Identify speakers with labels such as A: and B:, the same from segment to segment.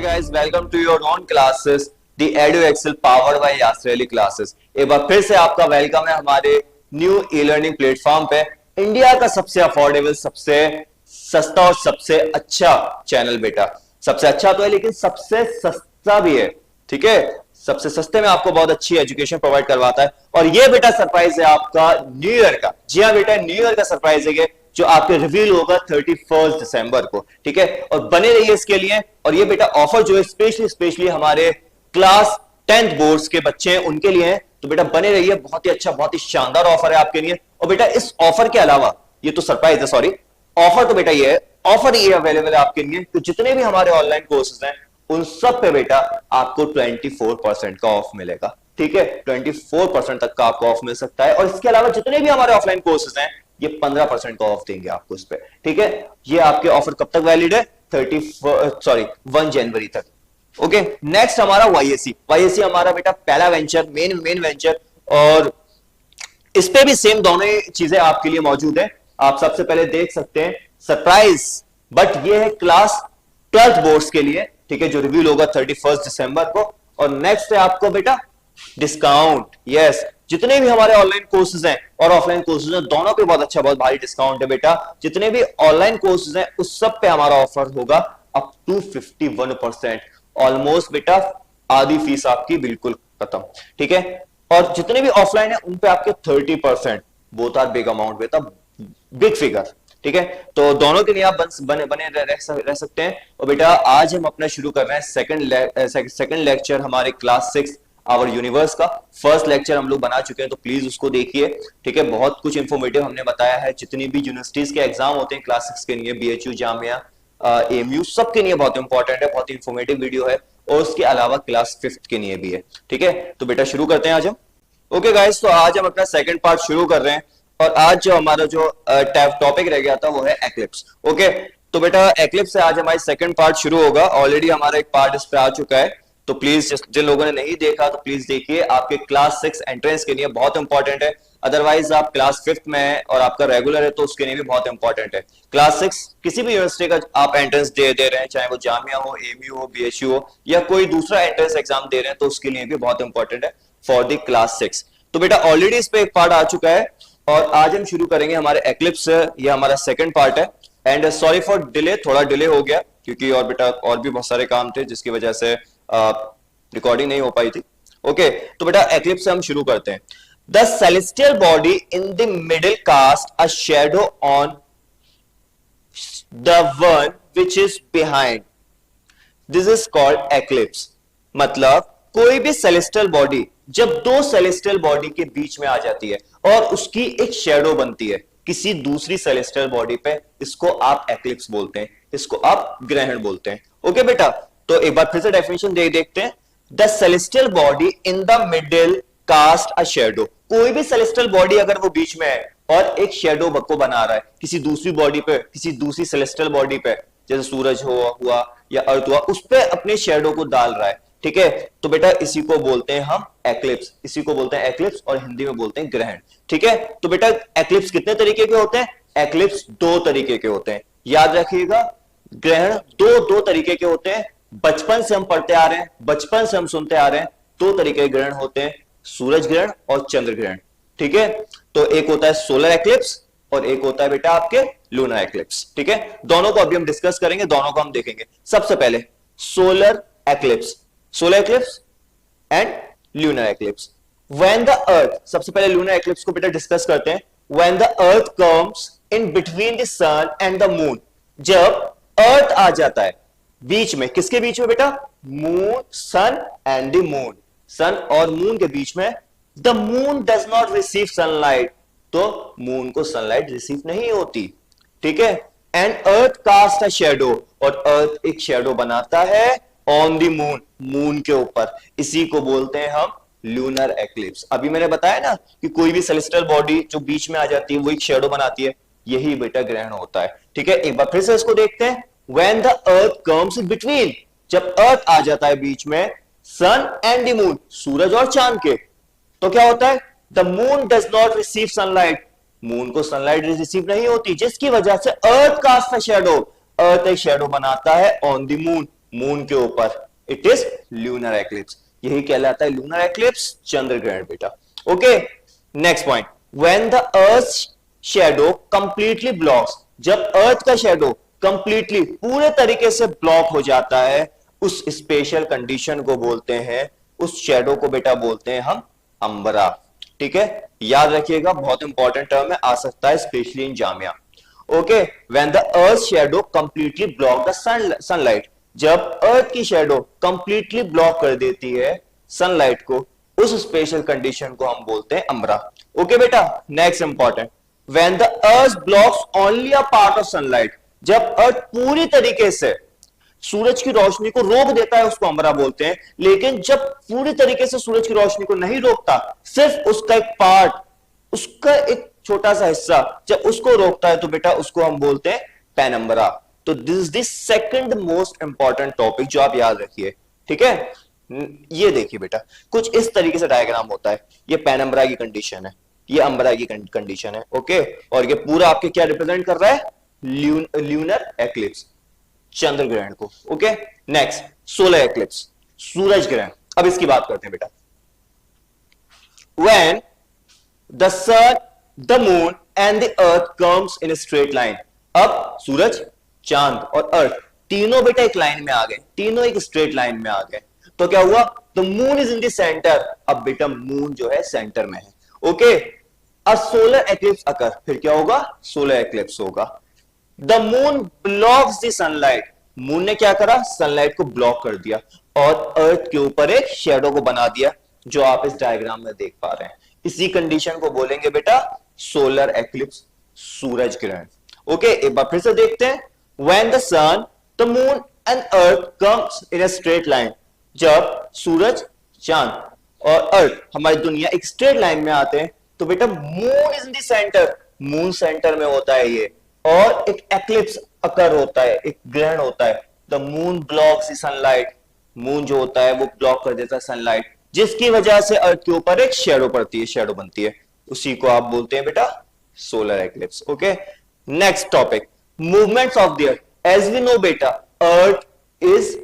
A: guys, welcome to your own classes, the Edu Excel powered by Yasreli classes। एक बार फिर से आपका welcome है हमारे न्यू ई लर्निंग प्लेटफॉर्म पे। इंडिया का सबसे अफोर्डेबल, सबसे सस्ता और सबसे अच्छा चैनल बेटा। सबसे अच्छा तो है लेकिन सबसे सस्ता भी है, ठीक है। सबसे सस्ते में आपको बहुत अच्छी एजुकेशन प्रोवाइड करवाता है। और ये बेटा सरप्राइज है आपका न्यू ईयर का। जी हाँ बेटा, न्यू ईयर का सरप्राइज है जो आपके रिवील होगा 31 दिसंबर को, ठीक है। और बने रहिए इसके लिए। और ये बेटा ऑफर जो है स्पेशली हमारे क्लास 10th बोर्ड्स के बच्चे हैं उनके लिए है। तो बेटा बने रहिए, बहुत ही अच्छा, बहुत ही शानदार ऑफर है आपके लिए। और बेटा इस ऑफर के अलावा, ये तो सरप्राइज है, सॉरी, ऑफर तो बेटा ये है, ऑफर ये अवेलेबल है आपके लिए। तो जितने भी हमारे ऑनलाइन कोर्सेज हैं उन सब पे बेटा आपको 24% का ऑफ मिलेगा, ठीक है। 24% तक का आपको ऑफ मिल सकता है। और इसके अलावा जितने भी हमारे ऑफलाइन कोर्सेज हैं ये 15% का ऑफ देंगे आपको इस पे, ठीक है। ये आपके ऑफर कब तक वैलिड है? 1 जनवरी तक। ओके, नेक्स्ट हमारा वाईएससी हमारा बेटा पहला वेंचर, मेन वेंचर। और इस पे भी सेम दोनों ही चीजें आपके लिए मौजूद है। आप सबसे पहले देख सकते हैं सरप्राइज, बट ये है क्लास 12th बोर्ड्स के लिए, ठीक है, जो रिवील होगा 31 दिसंबर को। और नेक्स्ट है आपको बेटा डिस्काउंट। यस, जितने भी हमारे ऑनलाइन कोर्सेज हैं और ऑफलाइन कोर्सेज हैं दोनों पे बहुत अच्छा, बहुत भारी डिस्काउंट है बेटा। जितने भी ऑनलाइन कोर्सेज हैं उस सब पे हमारा ऑफर होगा अप टू 51%। ऑलमोस्ट बेटा आधी फीस आपकी बिल्कुल खत्म, ठीक है। और जितने भी ऑफलाइन है उन पे आपके 30%। बोथ आर बिग अमाउंट बेटा, बिग फिगर, ठीक है। तो दोनों के लिए आप बने रह सकते हैं। और बेटा आज हम अपना शुरू कर रहे हैं सेकंड लेक्चर हमारे क्लास 6 आवर यूनिवर्स का। फर्स्ट लेक्चर हम लोग बना चुके हैं, तो प्लीज उसको देखिए, ठीक है। बहुत कुछ इंफॉर्मेटिव हमने बताया है। जितनी भी यूनिवर्सिटीज के एग्जाम होते हैं क्लास 6 के लिए, बीएचयू, जामिया, एएमयू, सबके लिए बहुत इंपॉर्टेंट है, बहुत इंफॉर्मेटिव वीडियो है। और उसके अलावा क्लास 5th के लिए भी है, ठीक है। तो बेटा शुरू करते हैं आज हम। ओके गाइस, तो आज हम अपना सेकंड पार्ट शुरू कर रहे हैं। और आज जो हमारा जो टॉपिक रह गया था वो है एक्लिप्स। ओके, तो बेटा एक्लिप्स से आज हमारी सेकंड पार्ट शुरू होगा। ऑलरेडी हमारा एक पार्ट इस पे आ चुका है, तो प्लीज जिन लोगों ने नहीं देखा तो प्लीज देखिए। आपके क्लास 6 एंट्रेंस के लिए बहुत इंपॉर्टेंट है। अदरवाइज आप क्लास 5th में है और आपका रेगुलर है तो उसके लिए भी बहुत इंपॉर्टेंट है। क्लास 6 किसी भी यूनिवर्सिटी का आप एंट्रेंस दे रहे हैं, चाहे वो जामिया हो, एएमयू हो, बीएचयू हो, या कोई दूसरा एंट्रेंस एग्जाम दे रहे हैं, तो उसके लिए भी बहुत इंपॉर्टेंट है फॉर द क्लास 6। तो बेटा ऑलरेडी इस पे एक पार्ट आ चुका है और आज हम शुरू करेंगे हमारे एक्लिप्स से। ये हमारा सेकंड पार्ट है। एंड सॉरी फॉर डिले, थोड़ा डिले हो गया क्योंकि और बेटा और भी बहुत सारे काम थे जिसकी वजह से रिकॉर्डिंग नहीं हो पाई थी। ओके, तो बेटा एक्लिप्स से हम शुरू करते हैं। The celestial body in the middle cast a shadow on the one which is behind, this is called eclipse. मतलब कोई भी सेलेस्टियल बॉडी जब दो सेलेस्टियल बॉडी के बीच में आ जाती है और उसकी एक शैडो बनती है किसी दूसरी सेलेस्टियल बॉडी पे, इसको आप एक्लिप्स बोलते हैं, इसको आप ग्रहण बोलते हैं। ओके बेटा, तो एक बार फिर से डेफिनेशन देखते हैं। The celestial body in the middle cast a shadow. कोई भी सेलेस्टियल बॉडी अगर वो बीच में है और एक शैडो को बना रहा है किसी दूसरी बॉडी पे, किसी दूसरी सेलेस्टियल बॉडी पे, जैसे सूरज हुआ या अर्थ हुआ, उस पे अपने शैडो को डाल रहा है, ठीक है। तो बेटा इसी को बोलते हैं हम एक्लिप्स, इसी को बोलते हैं एक्लिप्स, और हिंदी में बोलते हैं ग्रहण, ठीक है। तो बेटा एक्लिप्स कितने तरीके के होते हैं? एक्लिप्स 2 तरीके के होते हैं, याद रखिएगा। ग्रहण दो तरीके के होते हैं। बचपन से हम पढ़ते आ रहे हैं, बचपन से हम सुनते आ रहे हैं, 2 तरीके के ग्रहण होते हैं, सूरज ग्रहण और चंद्र ग्रहण, ठीक है। तो एक होता है सोलर एक्लिप्स और एक होता है बेटा आपके लूनर एक्लिप्स, ठीक है। दोनों को अभी हम डिस्कस करेंगे, दोनों को हम देखेंगे। सबसे पहले solar eclipse, solar eclipse and lunar eclipse. When the earth, सबसे पहले लूनर एक्लिप्स को बेटा डिस्कस करते हैं। When the earth comes in between the sun and the moon, जब अर्थ आ जाता है बीच में, किसके बीच में बेटा? Moon, sun and the moon, sun और मून के बीच में। The moon does not receive sunlight, तो मून को सनलाइट रिसीव नहीं होती, ठीक है। And earth cast a shadow, और अर्थ एक शैडो बनाता है ऑन द मून, मून के ऊपर, इसी को बोलते हैं हम लूनर एक्लिप्स। अभी मैंने बताया ना कि कोई भी सेलेस्टियल बॉडी जो बीच में आ जाती है वो एक शैडो बनाती है, यही बेटा ग्रहण होता है, ठीक है। एक बार फिर से इसको देखते हैं। When the earth comes in between, जब अर्थ आ जाता है बीच में सन एंड द मून, सूरज और चांद के, तो क्या होता है? The moon does not receive sunlight, moon को सनलाइट रिसीव नहीं होती, जिसकी वजह से अर्थ कास्ट अ शैडो, अर्थ एक शैडो बनाता है ऑन द मून, मून के ऊपर, इट इज ल्यूनर एक्लिप्स। यही कहलाता है ल्यूनर एक्लिप्स, चंद्र ग्रहण बेटा। Okay, next point, when the earth shadow completely blocks, जब अर्थ का शैडो कंप्लीटली पूरे तरीके से ब्लॉक हो जाता है, उस स्पेशल कंडीशन को बोलते हैं, उस शैडो को बेटा बोलते हैं हम अंबरा। ठीक है, याद रखिएगा, बहुत इंपॉर्टेंट टर्म है, आ सकता है specially in Jamia. Okay, when the earth shadow completely block the sunlight, जब अर्थ की शैडो कंप्लीटली ब्लॉक कर देती है सनलाइट को, उस स्पेशल कंडीशन को हम बोलते हैं अंबरा। ओके बेटा, next important, when the earth blocks only a part of sunlight, जब अर्थ पूरी तरीके से सूरज की रोशनी को रोक देता है, उसको अंबरा बोलते हैं। लेकिन जब पूरी तरीके से सूरज की रोशनी को नहीं रोकता, सिर्फ उसका एक पार्ट, उसका एक छोटा सा हिस्सा जब उसको रोकता है, तो बेटा उसको हम बोलते हैं पेनम्बरा। तो this is the second most important topic जो आप याद रखिए। ठीक है, ये देखिए बेटा, कुछ इस तरीके से डायग्राम होता है, ये पेनम्बरा की कंडीशन है, ये अंबरा की कंडीशन है। ओके, और ये पूरा आपके क्या रिप्रेजेंट कर रहा है, ल्यूनर एक्लिप्स, चंद्र ग्रहण को। ओके, नेक्स्ट सोलर एक्लिप्स, सूरज ग्रहण। अब इसकी बात करते हैं बेटा। When the sun, the moon and the earth comes in straight line, अब सूरज, चांद और अर्थ तीनों बेटा एक लाइन में आ गए, तीनों एक स्ट्रेट लाइन में आ गए, तो क्या हुआ, the moon is in the centre, अब बेटा मून जो है सेंटर में है। ओके, अ सोलर एक्लिप्स अकर, फिर क्या होगा, सोलर एक्लिप्स होगा। The moon blocks the sunlight, moon ने क्या करा, सनलाइट को ब्लॉक कर दिया और अर्थ के ऊपर एक शैडो को बना दिया, जो आप इस डायग्राम में देख पा रहे हैं। इसी कंडीशन को बोलेंगे बेटा सोलर एक्लिप्स, सूरज ग्रहण। ओके, एक बार फिर से देखते हैं। When the sun, the moon and earth comes in a straight line, जब सूरज, चांद और अर्थ, हमारी दुनिया एक स्ट्रेट लाइन में आते हैं, तो बेटा moon is in the centre, moon centre में होता है ये, और एक एक्लिप्स अकर होता है, एक ग्रहण होता है। The moon blocks the sunlight, moon जो होता है वो ब्लॉक कर देता है सनलाइट, जिसकी वजह से अर्थ के ऊपर एक शैडो पड़ती है, शैडो बनती है, उसी को आप बोलते हैं बेटा solar eclipse. Okay, next topic, movements of the earth. As we know बेटा, earth is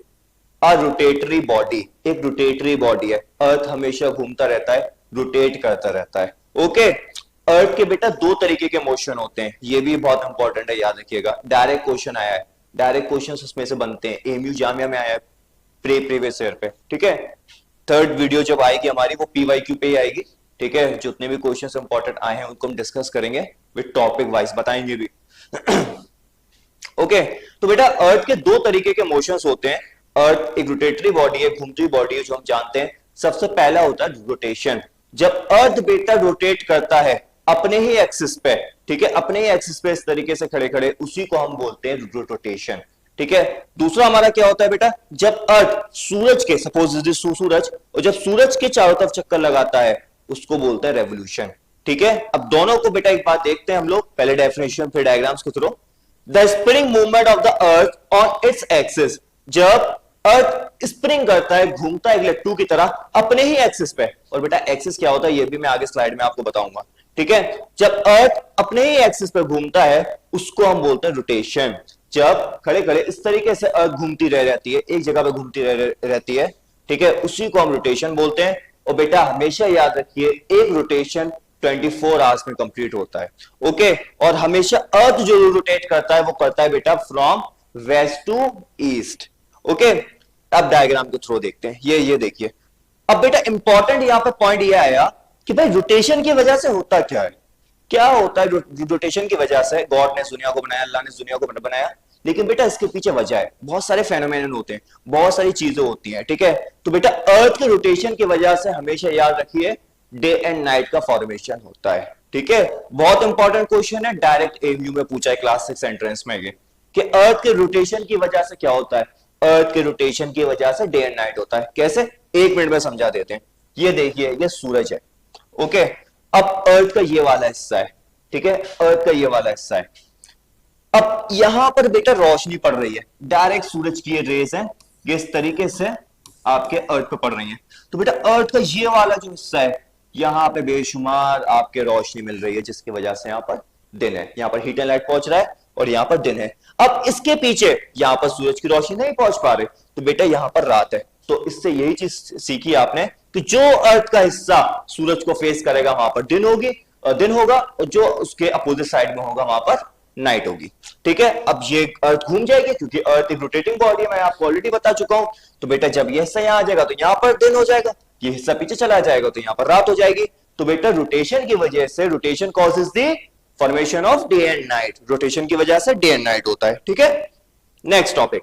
A: a rotatory body, एक रोटेटरी बॉडी है, अर्थ हमेशा घूमता रहता है, रोटेट करता रहता है। ओके, अर्थ के बेटा दो तरीके के मोशन होते हैं, ये भी बहुत इंपॉर्टेंट है, याद रखिएगा। डायरेक्ट क्वेश्चन आया है, डायरेक्ट क्वेश्चन उसमें से बनते हैं, एमयू जामिया में आया है प्रीवियस ईयर पे। ठीक है, थर्ड वीडियो जब आएगी हमारी, वो पीवाईक्यू पे ही आएगी। ठीक है, जितने भी क्वेश्चंस इंपॉर्टेंट आए हैं उनको हम डिस्कस करेंगे, विद टॉपिक वाइज बताएंगे भी। ओके, तो बेटा अर्थ के दो तरीके के मोशंस होते हैं। अर्थ एक रोटेटरी बॉडी है, घूमती हुई बॉडी है, जो हम जानते हैं। सबसे पहला होता है रोटेशन, जब अर्थ बेटा रोटेट करता है अपने ही एक्सिस पे, ठीक है, अपने ही एक्सिस पे इस तरीके से खड़े खड़े, उसी को हम बोलते हैं रोटेशन। ठीक है, दूसरा हमारा क्या होता है बेटा, जब अर्थ सूरज के, सपोज सूरज, और जब सूरज के चारों तरफ चक्कर लगाता है, उसको बोलते हैं रेवोल्यूशन। ठीक है, अब दोनों को बेटा एक बात देखते हैं हम लोग, पहले डेफिनेशन फिर डायग्राम्स के through. The spring movement of the earth on its axis, जब अर्थ स्प्रिंग करता है, घूमता है एक लट्टू की तरह अपने ही एक्सिस पे, और बेटा एक्सिस क्या होता है ये भी मैं आगे स्लाइड में आपको बताऊंगा। ठीक है, जब अर्थ अपने ही एक्सिस पे घूमता है, उसको हम बोलते हैं रोटेशन। जब खड़े खड़े इस तरीके से अर्थ घूमती रहती है, एक जगह पे घूमती रहती है, ठीक है, उसी को हम रोटेशन बोलते हैं। और बेटा हमेशा याद रखिए, एक रोटेशन 24 आवर्स में कंप्लीट होता है। ओके, और हमेशा अर्थ जो रोटेट करता है वो करता है बेटा from west to east. Okay, अब डायग्राम के थ्रू देखते हैं, ये देखिए। अब बेटा इंपॉर्टेंट यहां पे पॉइंट ये आया कि भाई रोटेशन की वजह से होता क्या है, क्या होता है रोटेशन की वजह से। गॉड ने दुनिया को बनाया, अल्लाह ने दुनिया को बनाया, लेकिन बेटा इसके पीछे वजह है, बहुत सारे फेनोमेनन होते हैं, बहुत सारी चीजें होती हैं। ठीक है, तो बेटा अर्थ के रोटेशन की वजह से हमेशा याद रखिए डे एंड नाइट का फॉर्मेशन होता है। ठीक है, बहुत इंपॉर्टेंट क्वेश्चन है, डायरेक्ट एमयू में पूछा है क्लास 6 एंट्रेंस में ये, कि अर्थ के रोटेशन की वजह से क्या होता है। अर्थ के रोटेशन की वजह से डे एंड नाइट होता है। कैसे, एक मिनट में समझा देते हैं। ये देखिए, ये सूरज है। ओके, अब अर्थ का ये वाला हिस्सा है, ठीक है, अर्थ का ये वाला हिस्सा है। अब यहां पर बेटा रोशनी पड़ रही है, डायरेक्ट सूरज की ये रेज है, ये इस तरीके से आपके अर्थ पे पड़ रही है। तो बेटा अर्थ का ये वाला जो हिस्सा है, यहां पे बेशुमार आपके रोशनी मिल रही है, जिसकी वजह से यहां पर दिन है, यहां पर हीट एंड लाइट पहुंच रहा है, और यहां पर दिन है। अब इसके पीछे यहां पर सूरज की रोशनी नहीं पहुंच पा रहे, तो बेटा यहां पर रात है। तो इससे यही चीज सीखी आपने कि जो अर्थ का हिस्सा सूरज को फेस करेगा वहां पर दिन होगा, और जो उसके अपोजिट साइड में होगा वहां पर नाइट होगी। ठीक है, अब ये अर्थ घूम जाएगी क्योंकि अर्थ एक रोटेटिंग बॉडी है, मैं आपको ऑलरेडी बता चुका हूं। तो बेटा जब ये हिस्सा यहां आ जाएगा तो यहां पर दिन हो जाएगा, ये हिस्सा पीछे चला जाएगा तो यहां पर रात हो जाएगी। तो बेटा रोटेशन की वजह से, rotation causes the formation of day and night, rotation की वजह से डे एंड नाइट होता है। ठीक है, next topic,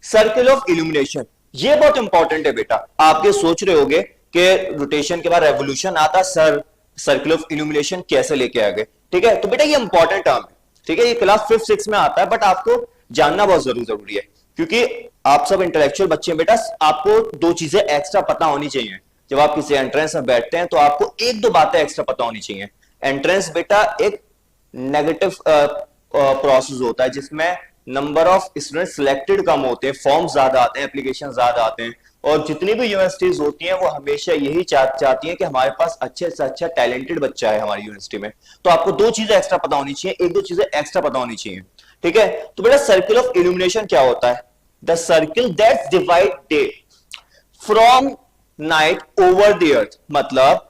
A: circle of illumination. ये बहुत इंपॉर्टेंट है बेटा, आप ये सोच रहे होगे कि रोटेशन के बाद रेवोल्यूशन आता, सर्किल ऑफ इल्यूमिनेशन कैसे लेके आ गए। ठीक है, तो बेटा ये इंपॉर्टेंट टर्म है। ठीक है, ये क्लास 5th 6th में आता है, बट आपको जानना बहुत जरूरी है, क्योंकि आप सब इंटेलेक्चुअल बच्चे हैं बेटा, आपको दो चीजें एक्स्ट्रा पता होनी चाहिए। जब आप किसी एंट्रेंस में बैठते हैं तो आपको एक दो बातें एक्स्ट्रा पता होनी चाहिए। एंट्रेंस बेटा एक नेगेटिव प्रोसेस होता है जिसमें नंबर ऑफ स्टूडेंट सिलेक्टेड कम होते हैं, फॉर्म ज्यादा आते हैं, एप्लीकेशन ज्यादा आते हैं, और जितनी भी यूनिवर्सिटीज होती हैं वो हमेशा यही चाहती हैं कि हमारे पास अच्छे से अच्छा टैलेंटेड बच्चा है हमारी यूनिवर्सिटी में। तो आपको दो चीजें एक्स्ट्रा पता होनी चाहिए, एक दो चीजें एक्स्ट्रा पता होनी चाहिए। ठीक है, तो बेटा सर्किल ऑफ इल्यूमिनेशन क्या होता है? The circle that divide day from night over the earth, मतलब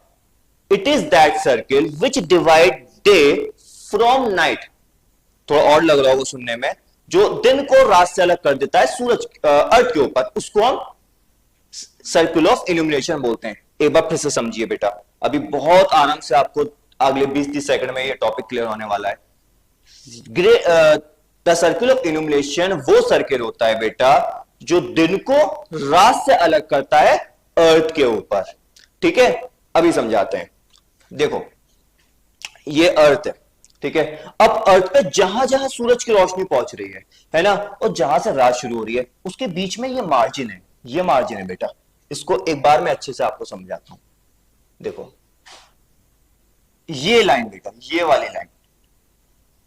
A: it is that circle which divide day from night. थोड़ा और लग रहा होगा सुनने में, जो दिन को रात से अलग कर देता है सूरज अर्थ के ऊपर, उसको हम सर्किल ऑफ इल्यूमिनेशन बोलते हैं। एक बार फिर से समझिए बेटा, अभी बहुत आराम से आपको अगले 20-30 सेकंड में ये टॉपिक क्लियर होने वाला है। द सर्किल ऑफ इल्यूमिनेशन वो सर्किल होता है बेटा जो दिन को रात से अलग करता है अर्थ के ऊपर। ठीक है, अभी समझाते हैं। देखो ये अर्थ है, ठीक है, अब अर्थ पे जहां जहां सूरज की रोशनी पहुंच रही है ना, और जहां से रात शुरू हो रही है उसके बीच में ये मार्जिन है, ये मार्जिन है बेटा। इसको एक बार मैं अच्छे से आपको समझाता हूं। देखो ये लाइन बेटा, ये वाली लाइन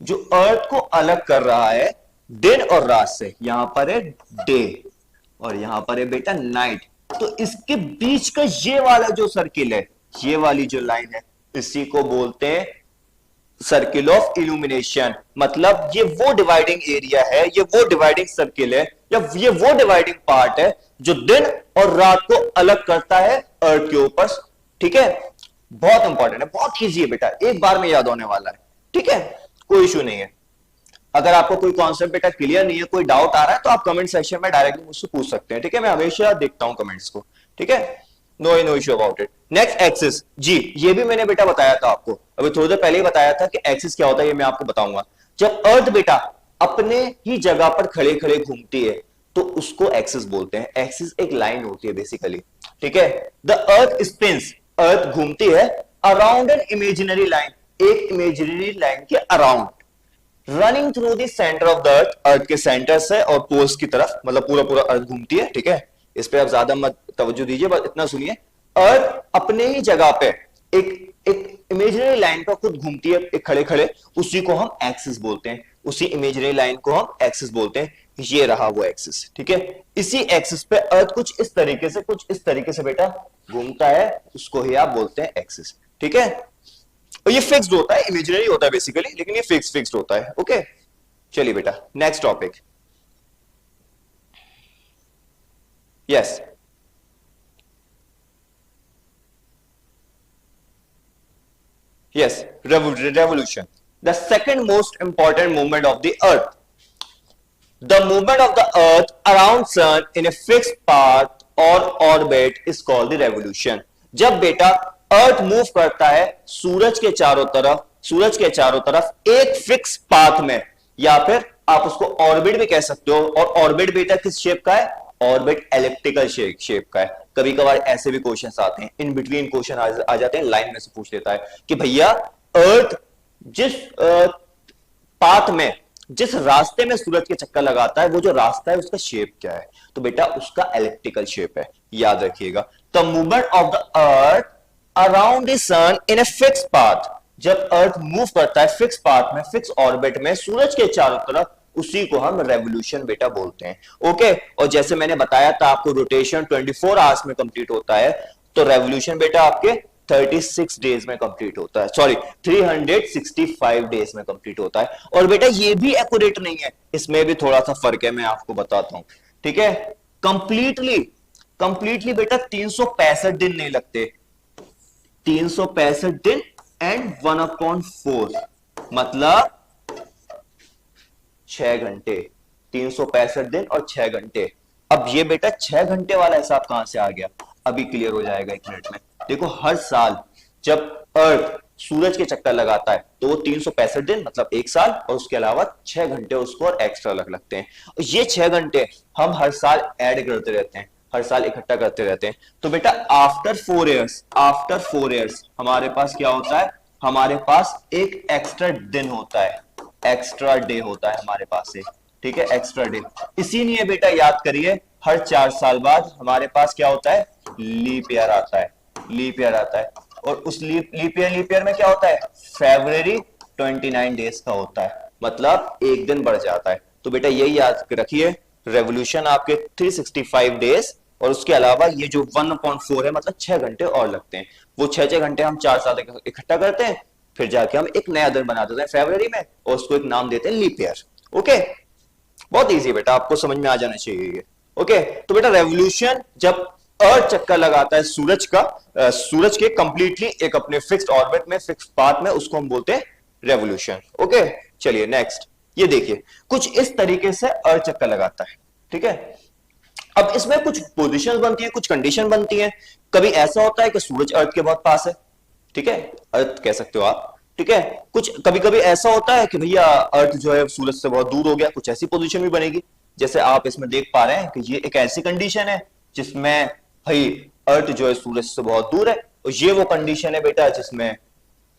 A: जो अर्थ को अलग कर रहा है दिन और रात से, यहां पर है डे और यहां पर है बेटा नाइट। तो इसके बीच का ये वाला जो सर्किल है, ये वाली जो लाइन है, इसी को बोलते हैं सर्किल ऑफ इल्यूमिनेशन। मतलब ये वो डिवाइडिंग एरिया है, ये वो डिवाइडिंग सर्किल है, या ये वो डिवाइडिंग पार्ट है जो दिन और रात को अलग करता है अर्थ के ऊपर। ठीक है, बहुत इंपॉर्टेंट है, बहुत इजी है बेटा, एक बार में याद होने वाला है। ठीक है, कोई इशू नहीं है। अगर आपको कोई कॉन्सेप्ट बेटा क्लियर नहीं है, कोई डाउट आ रहा है, तो आप कमेंट सेक्शन में डायरेक्टली मुझसे पूछ सकते हैं। ठीक है, मैं हमेशा देखता हूं कमेंट्स को। ठीक है, no issue about it. Next axis, जी ये भी मैंने बेटा बताया था आपको, अभी थोड़ी देर पहले ही बताया था कि एक्सिस क्या होता है, ये मैं आपको बताऊंगा। जब अर्थ बेटा अपने ही जगह पर खड़े खड़े घूमती है तो उसको एक्सिस बोलते हैं। एक्सिस एक लाइन होती है बेसिकली। ठीक है, द अर्थ स्पिन्स, अर्थ घूमती है अराउंड एन इमेजिनरी लाइन, एक इमेजिनरी लाइन के around, running through the centre of the earth, earth के सेंटर से और पोल्स की तरफ, मतलब पूरा पूरा अर्थ घूमती है। ठीक है, इस पे आप ज्यादा मत तवज्जो दीजिए, बस इतना सुनिए। अर्थ अपने ही जगह पे एक इमेजिनरी लाइन पर खुद घूमती है, एक खड़े खड़े, उसी को हम एक्सिस बोलते हैं, उसी इमेजिनरी लाइन को हम एक्सिस बोलते हैं। ये रहा वो एक्सिस। ठीक है, इसी एक्सिस पे अर्थ कुछ इस तरीके से बेटा घूमता है, उसको ही आप बोलते हैं एक्सिस। ठीक है, और ये फिक्स्ड होता है, इमेजिनरी होता है बेसिकली, लेकिन ये फिक्स्ड होता है। ओके, चलिए बेटा next topic. Yes, revolution, the second most important movement of the earth. The movement of the earth around sun in a fixed path or orbit is called the revolution. जब बेटा अर्थ move करता है सूरज के चारों तरफ एक फिक्स पाथ में, या फिर आप उसको ऑर्बिट भी कह सकते हो। और ऑर्बिट बेटा किस शेप का है? ऑर्बिट एलिप्टिकल शेप का है। कभी कभार ऐसे भी क्वेश्चंस आते हैं, इन बिटवीन क्वेश्चन आ जाते हैं, लाइन में से पूछ लेता है कि भैया अर्थ जिस पाथ में, जिस रास्ते में सूरज के चक्कर लगाता है, वो जो रास्ता है उसका शेप क्या है? तो बेटा उसका एलिप्टिकल शेप है, याद रखिएगा। The movement of the earth around the sun in a fix path, जब अर्थ मूव करता है फिक्स पाथ में, फिक्स ऑर्बिट में सूरज के चारों तरफ, उसी को हम रेवोल्यूशन बेटा बोलते हैं। ओके, और जैसे मैंने बताया था आपको रोटेशन 24 आवर्स में कंप्लीट होता है, तो रेवोल्यूशन बेटा आपके 336 डेज में कंप्लीट होता है, सॉरी 365 डेज में कंप्लीट होता है। और बेटा ये भी एक्यूरेट नहीं है, इसमें भी थोड़ा सा फर्क है, मैं आपको बताता हूं, ठीक है। कंप्लीटली कंप्लीटली बेटा 365 दिन नहीं लगते, 365 दिन एंड 1/4, मतलब 6 घंटे, 365 दिन और 6 घंटे। अब ये बेटा 6 घंटे वाला हिसाब कहां से आ गया, अभी क्लियर हो जाएगा 1 मिनट में। देखो हर साल जब अर्थ सूरज के चक्कर लगाता है तो वो 365 दिन मतलब 1 साल, और उसके अलावा 6 घंटे उसको और एक्स्ट्रा लगते हैं। और ये 6 घंटे हम हर साल ऐड करते रहते हैं, हर साल इकट्ठा करते रहते हैं। तो बेटा आफ्टर 4 इयर्स हमारे पास क्या होता है, हमारे पास एक एक्स्ट्रा दिन होता है, एक्स्ट्रा डे होता है हमारे पास एक, ठीक है, एक्स्ट्रा डे। इसीलिए बेटा याद करिए हर 4 साल बाद हमारे पास क्या होता है, लीप ईयर आता है, लीप ईयर आता है। और उस लीप ईयर में क्या होता है, फेब्रुअरी 29 डेज का होता है, मतलब एक दिन बढ़ जाता है। तो बेटा यही याद रखिए, रेवोल्यूशन आपके 365 डेज और उसके अलावा ये जो 1/4 है मतलब 6 घंटे और लगते हैं। वो 6 घंटे हम 4 साल इकट्ठा करते हैं, फिर जाके हम एक नया दिन बना देते हैं फरवरी में और उसको एक नाम देते हैं लीप ईयर। ओके, बहुत इजी बेटा, आपको समझ में आ जाना चाहिए ये। ओके, तो बेटा रेवोल्यूशन जब अर्थ चक्कर लगाता है सूरज का, सूरज के कंप्लीटली एक अपने फिक्स्ड ऑर्बिट में, फिक्स्ड पाथ में, उसको हम बोलते हैं रेवोल्यूशन। ओके, चलिए नेक्स्ट, ये देखिए कुछ इस तरीके से अर्थ चक्कर लगाता है, ठीक है। अब इसमें कुछ पोजीशंस बनती है, कुछ कंडीशन बनती है। कभी ऐसा होता है कि सूरज अर्थ के बहुत पास है, ठीक है, अर्थ कह सकते हो आप, ठीक है। कुछ कभी कभी ऐसा होता है कि भैया अर्थ जो है सूरज से बहुत दूर हो गया, कुछ ऐसी पोजीशन भी बनेगी, जैसे आप इसमें देख पा रहे हैं कि ये एक ऐसी कंडीशन है जिसमें भाई अर्थ जो है सूरज से बहुत दूर है, और ये वो कंडीशन है बेटा जिसमें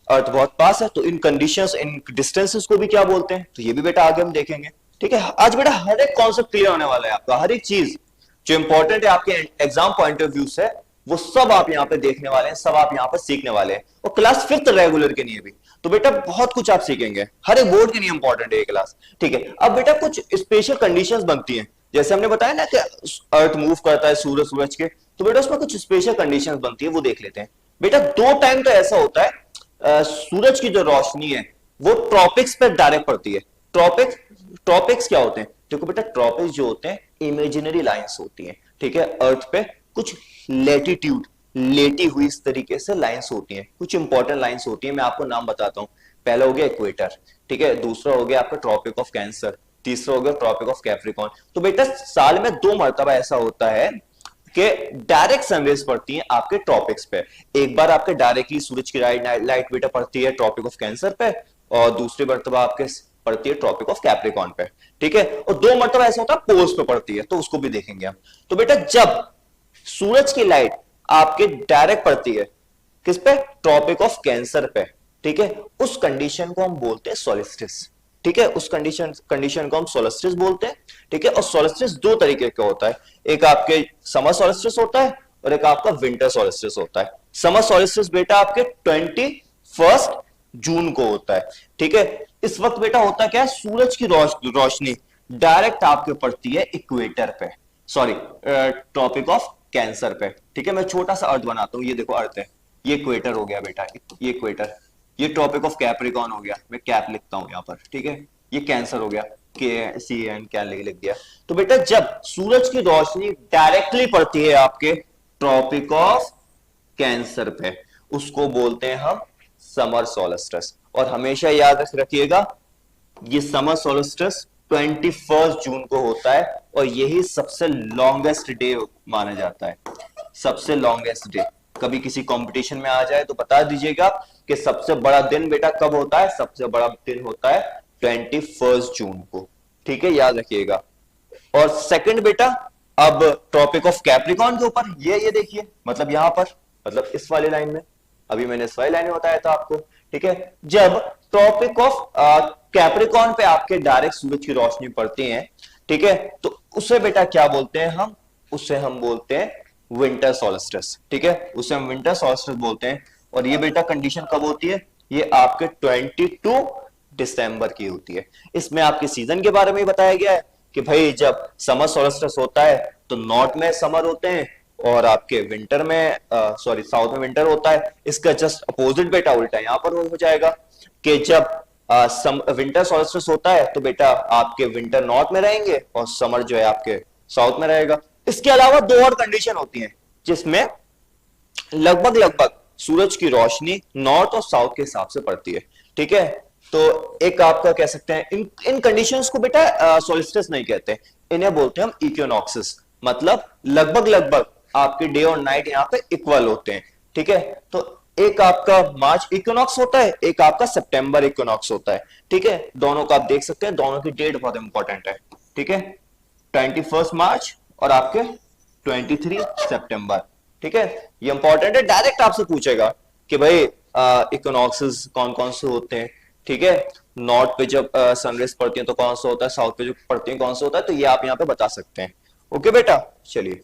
A: अर्थ बहुत पास है। तो इन कंडीशंस, इन डिस्टेंसेस को भी क्या बोलते हैं, तो ये भी बेटा आगे हम देखेंगे, ठीक है। आज बेटा हर एक कॉन्सेप्ट क्लियर होने वाला है आपका, हर एक चीज जो इंपॉर्टेंट है आपके एग्जाम पॉइंट ऑफ व्यू से, वो सब आप यहाँ पे देखने वाले हैं, सब आप यहाँ पर सीखने वाले हैं। और क्लास 5th रेगुलर के लिए भी तो बेटा बहुत कुछ आप सीखेंगे, हर एक बोर्ड के लिए इंपॉर्टेंट है ये क्लास, ठीक है। अब बेटा कुछ स्पेशल कंडीशंस बनती हैं, जैसे हमने बताया ना कि अर्थ मूव करता है सूरज के, तो बेटा उसमें कुछ स्पेशल कंडीशंस बनती है, वो देख लेते हैं। बेटा 2 टाइम तो ऐसा होता है सूरज की जो रोशनी है वो ट्रॉपिक्स पर डायरेक्ट पड़ती है। ट्रॉपिक्स क्या होते हैं, देखो बेटा ट्रॉपिक्स जो होते हैं इमेजिनरी लाइंस होती हैं, ठीक है। अर्थ पे कुछ लेटीट्यूड, लेटी हुई इस तरीके से लाइंस होती हैं, कुछ इंपॉर्टेंट लाइंस होती हैं, मैं आपको नाम बताता हूं। पहला हो गया इक्वेटर, ठीक है, दूसरा हो गया आपका ट्रॉपिक ऑफ कैंसर, तीसरा हो गया ट्रॉपिक ऑफ कैप्रिकॉर्न। तो बेटा साल में 2 मरतबा ऐसा होता है कि डायरेक्ट सनरेज पड़ती हैं आपके ट्रॉपिक्स पे। एक बार आपके डायरेक्टली सूरज की लाइट बेटा पड़ती है ट्रॉपिक ऑफ कैंसर पे, और दूसरी मरतबा आपके पड़ती है ट्रॉपिक ऑफ कैप्रिकॉर्न पे, ठीक है। और 2 मरतबा ऐसा होता है पोल्स पे पड़ती है, तो उसको भी देखेंगे हम। तो बेटा जब सूरज की लाइट आपके डायरेक्ट पड़ती है किस पे, ट्रॉपिक ऑफ कैंसर पे, ठीक है, उस कंडीशन को हम बोलते हैं सोलिस्टिस, ठीक है। उस कंडीशन को हम सोलिस्टिस बोलते हैं, ठीक है। और सोलिस्टिस 2 तरीके का होता है, एक आपके समर सोलिस्टिस होता है और एक आपका विंटर सोलिस्टिस होता है। समर सोलिस्टिस बेटा आपके 21 जून को होता है, ठीक है। इस वक्त बेटा होता क्या है, सूरज की रोशनी डायरेक्ट आपके पड़ती है इक्वेटर पे, सॉरी ट्रॉपिक ऑफ कैंसर पे, ठीक है। मैं छोटा सा अर्थ बनाता हूं, ये देखो अर्थ है, ये इक्वेटर हो गया बेटा, ये इक्वेटर, ये ट्रॉपिक ऑफ कैप्रिकॉर्न हो गया, मैं कैप लिखता हूं यहां पर, ठीक है। ये कैंसर हो गया, के सी एन कैन लिख दिया। तो बेटा जब सूरज की रोशनी डायरेक्टली पड़ती है आपके ट्रॉपिक ऑफ कैंसर पे, उसको बोलते हैं हम समर सोलिस्टिस। और हमेशा याद रखिएगा ये समर सोलिस्टिस 21 जून को होता है, और यही सबसे लॉन्गेस्ट डे माना जाता है, सबसे लॉन्गेस्ट डे। कभी किसी कंपटीशन में आ जाए तो बता दीजिएगा कि सबसे बड़ा दिन बेटा कब होता है, सबसे बड़ा दिन होता है 21 जून को, ठीक है, याद रखिएगा। और सेकंड बेटा अब ट्रॉपिक ऑफ कैप्रिकॉर्न के ऊपर, ये देखिए, मतलब यहां पर, मतलब इस वाली लाइन में, अभी मैंने इस वाली लाइन में बताया था आपको, ठीक है। जब ट्रॉपिक ऑफ कैप्रिकॉर्न पे आपके डायरेक्ट सूरज की रोशनी पड़ती है, ठीक है, तो उसे बेटा क्या बोलते हैं हम, उसे हम बोलते हैं विंटर सोलिस्टिस, ठीक है, उसे हम विंटर सोलिस्टिस बोलते हैं। और ये बेटा कंडीशन कब होती है, ये आपके 22 दिसंबर की होती है। इसमें आपके सीजन के बारे में बताया गया है कि भाई जब समर सोलिस्टिस होता है तो नॉर्थ में समर होते हैं, और आपके विंटर में सॉरी साउथ में विंटर होता है। इसका जस्ट अपोजिट बेटा उल्टा यहां पर हो जाएगा कि जब विंटर सॉल्स्टिस होता है तो बेटा आपके विंटर नॉर्थ में रहेंगे और समर जो है आपके साउथ में रहेगा। इसके अलावा दो और कंडीशन होती हैं जिसमें लगभग लगभग सूरज की रोशनी नॉर्थ और साउथ के हिसाब से पड़ती है, ठीक है। तो एक आपका कह सकते हैं इन कंडीशंस को बेटा सोल्स्टिस नहीं कहते, इन्हें बोलते हैं हम इक्विनॉक्सेस, मतलब लगभग लगभग आपके डे और नाइट यहां पे इक्वल होते हैं, ठीक है। तो एक आपका मार्च इक्विनॉक्स होता है, एक आपका सितंबर इक्विनॉक्स होता है, ठीक है। दोनों का आप देख सकते हैं, दोनों की डेट बहुत इंपॉर्टेंट है, ठीक है। 21 मार्च और आपके 23 सितंबर, ठीक है। ये इंपॉर्टेंट है, डायरेक्ट आपसे पूछेगा कि भाई इक्विनॉक्सेस कौन कौन से होते हैं, ठीक है। नॉर्थ पे जब सनराइज पड़ती है तो कौन सा होता है, साउथ पे जो पड़ती है कौन सा होता है, तो ये आप यहाँ पे बता सकते हैं। ओके बेटा, चलिए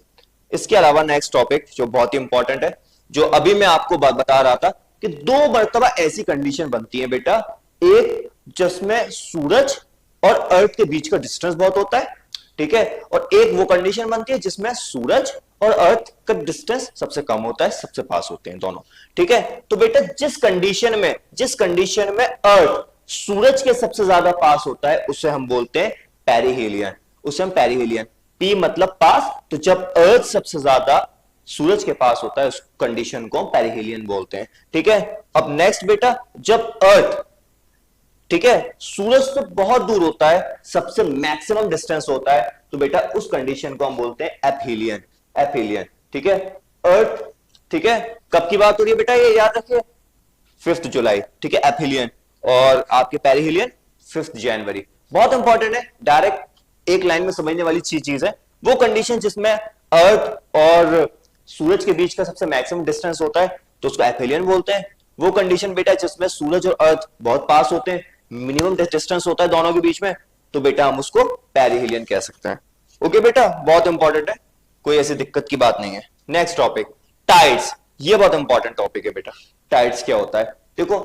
A: इसके अलावा नेक्स्ट टॉपिक जो बहुत ही इंपॉर्टेंट है, जो अभी मैं आपको बता रहा था कि दो मर्तबा ऐसी कंडीशन बनती है बेटा, एक जिसमें सूरज और अर्थ के बीच का डिस्टेंस बहुत होता है, ठीक है, और एक वो कंडीशन बनती है जिसमें सूरज और अर्थ का डिस्टेंस सबसे कम होता है, सबसे पास होते हैं दोनों, ठीक है। तो बेटा जिस कंडीशन में अर्थ सूरज के सबसे ज्यादा पास होता है उसे हम बोलते हैं पेरिहेलियन, उसे हम पेरिहेलियन, पी मतलब पास, तो जब अर्थ सबसे ज्यादा सूरज के पास होता है उस कंडीशन को हम पेरिहेलियन बोलते हैं, ठीक है। अब नेक्स्ट बेटा, जब अर्थ, ठीक है, सूरज से बहुत दूर होता है, सबसे मैक्सिमम डिस्टेंस होता है, तो बेटा उस कंडीशन को हम बोलते हैं एपीलियन, एपीलियन, ठीक है। अर्थ, ठीक है, कब की बात हो रही है बेटा, ये याद रखिए 5 जुलाई, ठीक है, एपीलियन, और आपके पेरिहेलियन 5 जनवरी। बहुत इंपॉर्टेंट है, डायरेक्ट एक लाइन में समझने वाली चीज है। वो कंडीशन जिसमें अर्थ और सूरज के बीच का सबसे मैक्सिमम डिस्टेंस होता है तो उसको एपीलियन बोलते हैं। वो कंडीशन बेटा जिसमें सूरज और अर्थ बहुत पास होते हैं, मिनिमम डिस्टेंस होता है दोनों के बीच में, तो बेटा हम उसको पेरिहेलियन कह सकते हैं। ओके बेटा, बहुत इंपॉर्टेंट है, कोई ऐसी दिक्कत की बात नहीं है। नेक्स्ट टॉपिक, टाइड्स, ये बहुत इंपॉर्टेंट टॉपिक है बेटा। टाइड्स क्या होता है, देखो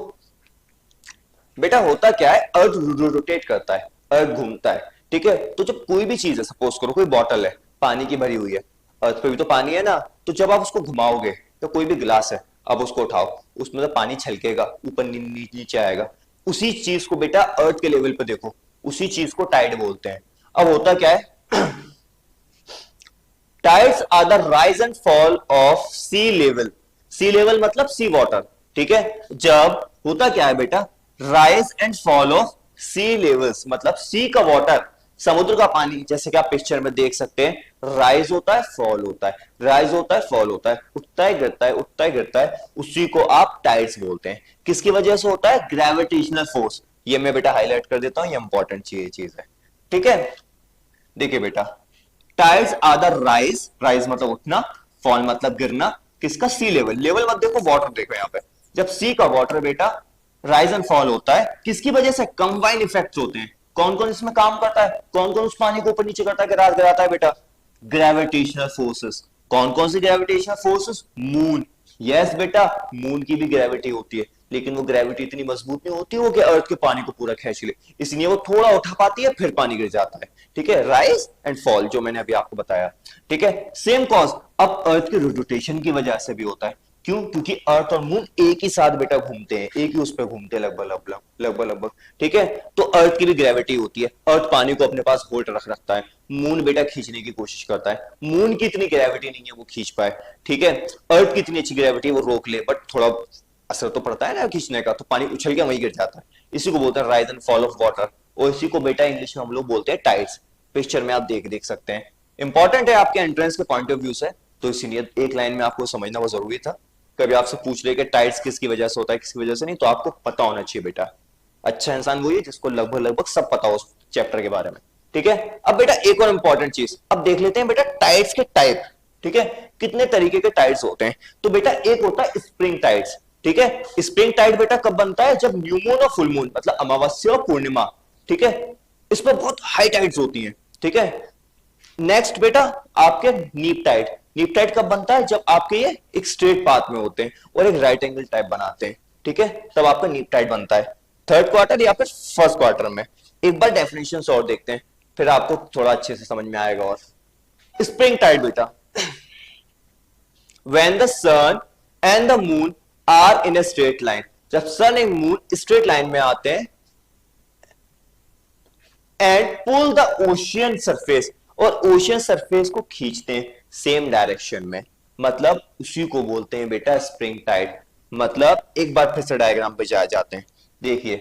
A: बेटा होता क्या है, अर्थ रोटेट करता है, अर्थ घूमता है, ठीक है। तो जब कोई भी चीज है, सपोज करो कोई बॉटल है पानी की भरी हुई है, अर्थ पे भी तो पानी है ना, तो जब आप उसको घुमाओगे, तो कोई भी गिलास है, अब उसको उठाओ, उसमें तो पानी छलकेगा, ऊपर नीचे आएगा। उसी चीज को बेटा अर्थ के लेवल पे देखो, उसी चीज को टाइड बोलते हैं। अब होता क्या है, tides are the rise and fall of sea level, sea level मतलब सी वाटर, ठीक है। जब होता क्या है बेटा, rise and fall of sea levels, मतलब सी का वाटर, समुद्र का पानी, जैसे कि आप पिक्चर में देख सकते हैं, राइज होता है फॉल होता है, राइज होता है फॉल होता है, उठता है गिरता है, उठता है गिरता है, उसी को आप टाइड्स बोलते हैं। किसकी वजह से होता है, ग्रेविटेशनल फोर्स। ये मैं बेटा हाईलाइट कर देता हूं, ये इंपॉर्टेंट चीज है, ठीक है। देखिए बेटा, tides are the rise, rise मतलब उठना, फॉल मतलब गिरना, किसका, सी लेवल, लेवल मत देखो, वाटर देखो यहाँ पे। जब सी का वाटर बेटा राइज एंड फॉल होता है, किसकी वजह से, कंबाइन इफेक्ट्स होते हैं। कौन कौन इसमें काम करता है, कौन कौन उस पानी को ऊपर नीचे करता है, गिराता है बेटा, ग्रेविटेशनल फोर्सेस। कौन कौन सी ग्रेविटेशनल फोर्सेस, मून, यस बेटा, मून की भी ग्रेविटी होती है, लेकिन वो ग्रेविटी इतनी मजबूत नहीं होती वो कि अर्थ के पानी को पूरा खींच ले, इसलिए वो थोड़ा उठा पाती है, फिर पानी गिर जाता है, ठीक है। राइज एंड फॉल जो मैंने अभी आपको बताया, ठीक है। सेम कॉज अब अर्थ के रोटेशन की वजह से भी होता है। क्यों, क्योंकि अर्थ और मून एक ही साथ बेटा घूमते हैं, एक ही उस पर घूमते हैं लगभग, ठीक है। तो अर्थ की भी ग्रेविटी होती है, अर्थ पानी को अपने पास होल्ड रखता है, मून बेटा खींचने की कोशिश करता है, मून की इतनी ग्रेविटी नहीं है वो खींच पाए, ठीक है। अर्थ की इतनी अच्छी ग्रेविटी वो रोक ले, बट थोड़ा असर तो पड़ता है ना खींचने का, तो पानी उछल के वहीं गिर जाता है। इसी को बोलते हैं rise and fall of water, और इसी को बेटा इंग्लिश में हम लोग बोलते हैं टाइड्स। पिक्चर में आप देख सकते हैं, इंपॉर्टेंट है आपके एंट्रेंस के पॉइंट ऑफ व्यू से, तो इसीलिए एक लाइन में आपको समझना वो जरूरी था। कभी आपसे पूछ ले कि टाइड्स किसकी वजह से होता है, किसकी वजह से नहीं, तो आपको पता होना चाहिए बेटा। अच्छा इंसान वही है जिसको लगभग सब पता हो उस चैप्टर के बारे में, ठीक है। अब बेटा एक और इंपॉर्टेंट चीज, अब देख लेते हैं बेटा टाइड्स के टाइप, ठीक है, कितने तरीके के टाइड्स होते हैं। तो बेटा एक होता है स्प्रिंग टाइड्स, ठीक है। स्प्रिंग टाइड बेटा कब बनता है, जब न्यू मून और फुल मून, मतलब अमावस्या और पूर्णिमा, ठीक है, इस पर बहुत हाई टाइड्स होती हैं, ठीक है। नेक्स्ट बेटा आपके नीप टाइड, नीप टाइड कब बनता है, जब आपके ये एक स्ट्रेट पाथ में होते हैं और एक राइट एंगल टाइप बनाते हैं, ठीक है, तब आपका नीप टाइड बनता है। थर्ड क्वार्टर या फिर फर्स्ट क्वार्टर में। एक बार डेफिनेशन और देखते हैं, फिर आपको थोड़ा अच्छे से समझ में आएगा। और स्प्रिंग टाइड बेटा when the sun and the moon are in a straight line, जब sun and moon straight line में आते हैं, and pull the ocean surface, और ओशियन सरफेस को खींचते हैं सेम डायरेक्शन में, मतलब उसी को बोलते हैं बेटा स्प्रिंग टाइड। मतलब एक बार फिर से डायग्राम पे जाते हैं, देखिए